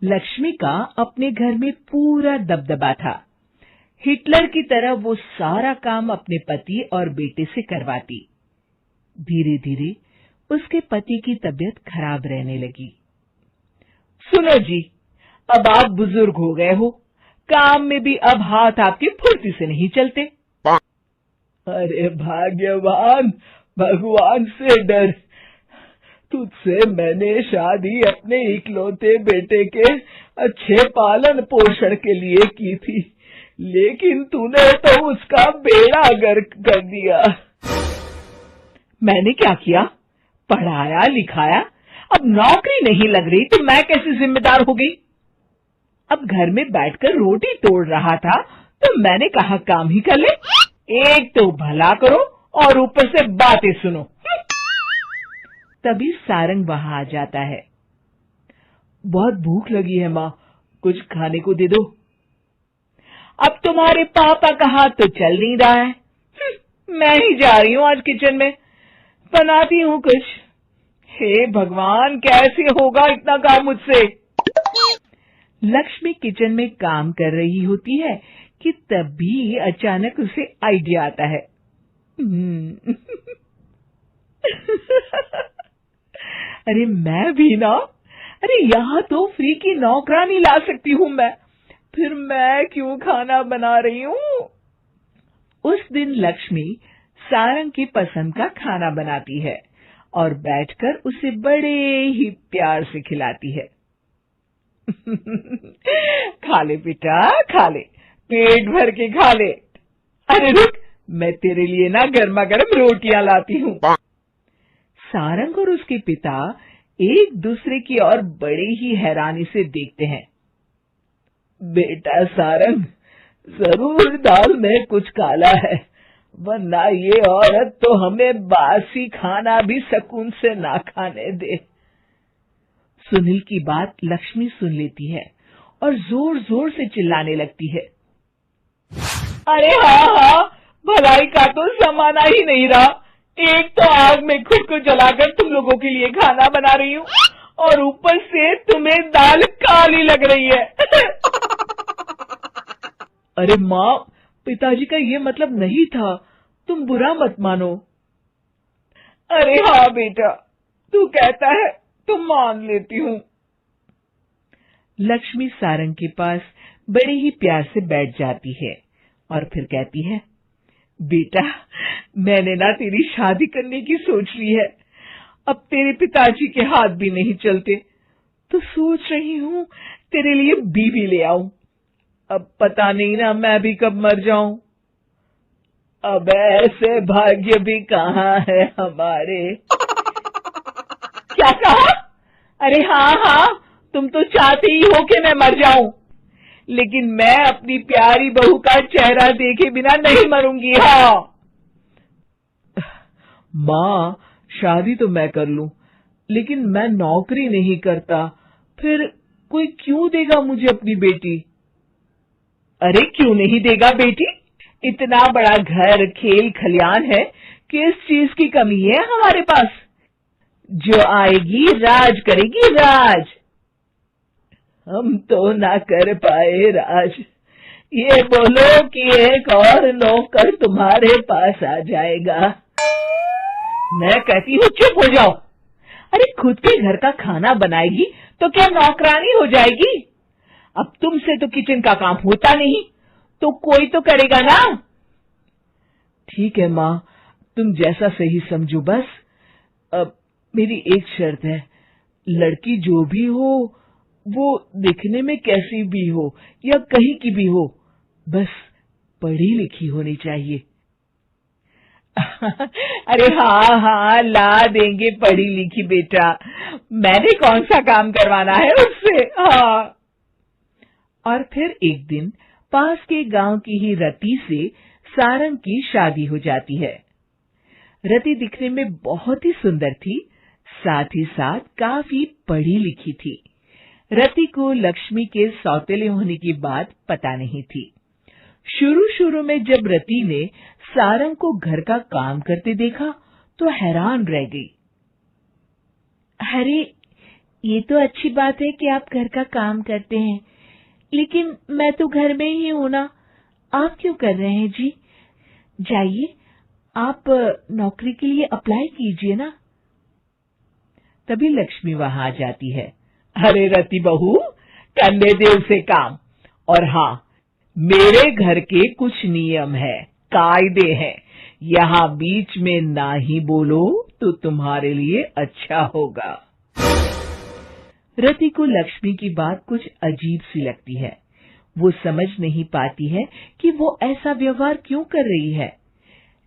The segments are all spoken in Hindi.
लक्ष्मी का अपने घर में पूरा दबदबा था। हिटलर की तरह वो सारा काम अपने पति और बेटे से करवाती। धीरे धीरे उसके पति की तबीयत खराब रहने लगी। सुनो जी, अब आप बुजुर्ग हो गए हो, काम में भी अब हाथ आपके फुर्ती से नहीं चलते। अरे भाग्यवान, भगवान से डर। तुझसे मैंने शादी अपने इकलौते बेटे के अच्छे पालन पोषण के लिए की थी, लेकिन तूने तो उसका बेड़ा गर्क कर दिया। मैंने क्या किया? पढ़ाया लिखाया, अब नौकरी नहीं लग रही तो मैं कैसे जिम्मेदार हो गई? अब घर में बैठकर रोटी तोड़ रहा था तो मैंने कहा काम ही कर ले। एक तो भला करो और ऊपर से बातें सुनो। तभी सारंग वहां आ जाता है। बहुत भूख लगी है माँ, कुछ खाने को दे दो। अब तुम्हारे पापा का हाथ तो चल नहीं रहा है। मैं ही जा रही हूँ आज किचन में, बनाती हूँ कुछ। हे भगवान, कैसे होगा इतना काम मुझसे? लक्ष्मी किचन में काम कर रही होती है कि तभी अचानक उसे आइडिया आता है। अरे मैं भी ना, अरे यहाँ तो फ्री की नौकरानी ला सकती हूँ मैं, फिर मैं क्यों खाना बना रही हूँ? उस दिन लक्ष्मी सारंग की पसंद का खाना बनाती है और बैठकर उसे बड़े ही प्यार से खिलाती है। खा ले बेटा, खा ले, पेट भर के खा ले। अरे रुक, मैं तेरे लिए ना गर्मा गर्म रोटियां लाती हूँ। सारंग और उसके पिता एक दूसरे की ओर बड़े ही हैरानी से देखते हैं। बेटा सारंग, जरूर दाल में कुछ काला है, वरना ये औरत तो हमें बासी खाना भी सुकून से ना खाने दे। सुनील की बात लक्ष्मी सुन लेती है और जोर जोर से चिल्लाने लगती है। अरे हाँ, भलाई का तो जमाना ही नहीं रहा। एक तो आग में खुद को जलाकर तुम लोगों के लिए खाना बना रही हूँ और ऊपर से तुम्हें दाल काली लग रही है। अरे माँ, पिताजी का ये मतलब नहीं था, तुम बुरा मत मानो। अरे हाँ बेटा, तू कहता है तो मान लेती हूँ। लक्ष्मी सारंग के पास बड़े ही प्यार से बैठ जाती है और फिर कहती है, बेटा मैंने ना तेरी शादी करने की सोच ली है। अब तेरे पिताजी के हाथ भी नहीं चलते, तो सोच रही हूँ तेरे लिए बीवी ले आऊं। अब पता नहीं ना मैं भी कब मर जाऊं। अब ऐसे भाग्य भी कहाँ है हमारे। क्या कहा? अरे हाँ हाँ, तुम तो चाहती ही हो कि मैं मर जाऊं, लेकिन मैं अपनी प्यारी बहू का चेहरा देखे बिना नहीं मरूंगी। हाँ माँ, शादी तो मैं कर लूं, लेकिन मैं नौकरी नहीं करता, फिर कोई क्यों देगा मुझे अपनी बेटी? अरे क्यों नहीं देगा बेटी? इतना बड़ा घर, खेल खलियान है, किस चीज की कमी है हमारे पास? जो आएगी राज करेगी, राज। हम तो ना कर पाए राज, ये बोलो कि एक और नौकर तुम्हारे पास आ जाएगा। मैं कहती हूँ चुप हो जाओ। अरे खुद के घर का खाना बनाएगी तो क्या नौकरानी हो जाएगी? अब तुमसे तो किचन का काम होता नहीं, तो कोई तो करेगा ना। ठीक है माँ, तुम जैसा सही समझो बस। अब मेरी एक शर्त है, लड़की जो भी हो वो दिखने में कैसी भी हो या कहीं की भी हो, बस पढ़ी लिखी होनी चाहिए। अरे हाँ हाँ, ला देंगे पढ़ी लिखी बेटा, मैंने कौन सा काम करवाना है उससे। हाँ। और फिर एक दिन पास के गांव की ही रति से सारंग की शादी हो जाती है। रति दिखने में बहुत ही सुंदर थी, साथ ही साथ काफी पढ़ी लिखी थी। रति को लक्ष्मी के सौतेले होने की बात पता नहीं थी। शुरू शुरू में जब रति ने सारंग को घर का काम करते देखा तो हैरान रह गई। अरे ये तो अच्छी बात है कि आप घर का काम करते हैं, लेकिन मैं तो घर में ही हूं ना। आप क्यों कर रहे हैं जी? जाइए, आप नौकरी के लिए अप्लाई कीजिए ना। तभी लक्ष्मी वहां आ जाती है। अरे रति बहू, करने दे उसे काम। और हाँ, मेरे घर के कुछ नियम है, कायदे हैं। यहाँ बीच में ना ही बोलो तो तुम्हारे लिए अच्छा होगा। रति को लक्ष्मी की बात कुछ अजीब सी लगती है। वो समझ नहीं पाती है कि वो ऐसा व्यवहार क्यों कर रही है,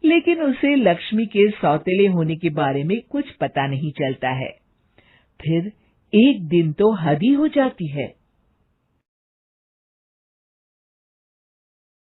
लेकिन उसे लक्ष्मी के सौतेले होने के बारे में कुछ पता नहीं चलता है। फिर एक दिन तो हद ही हो जाती है।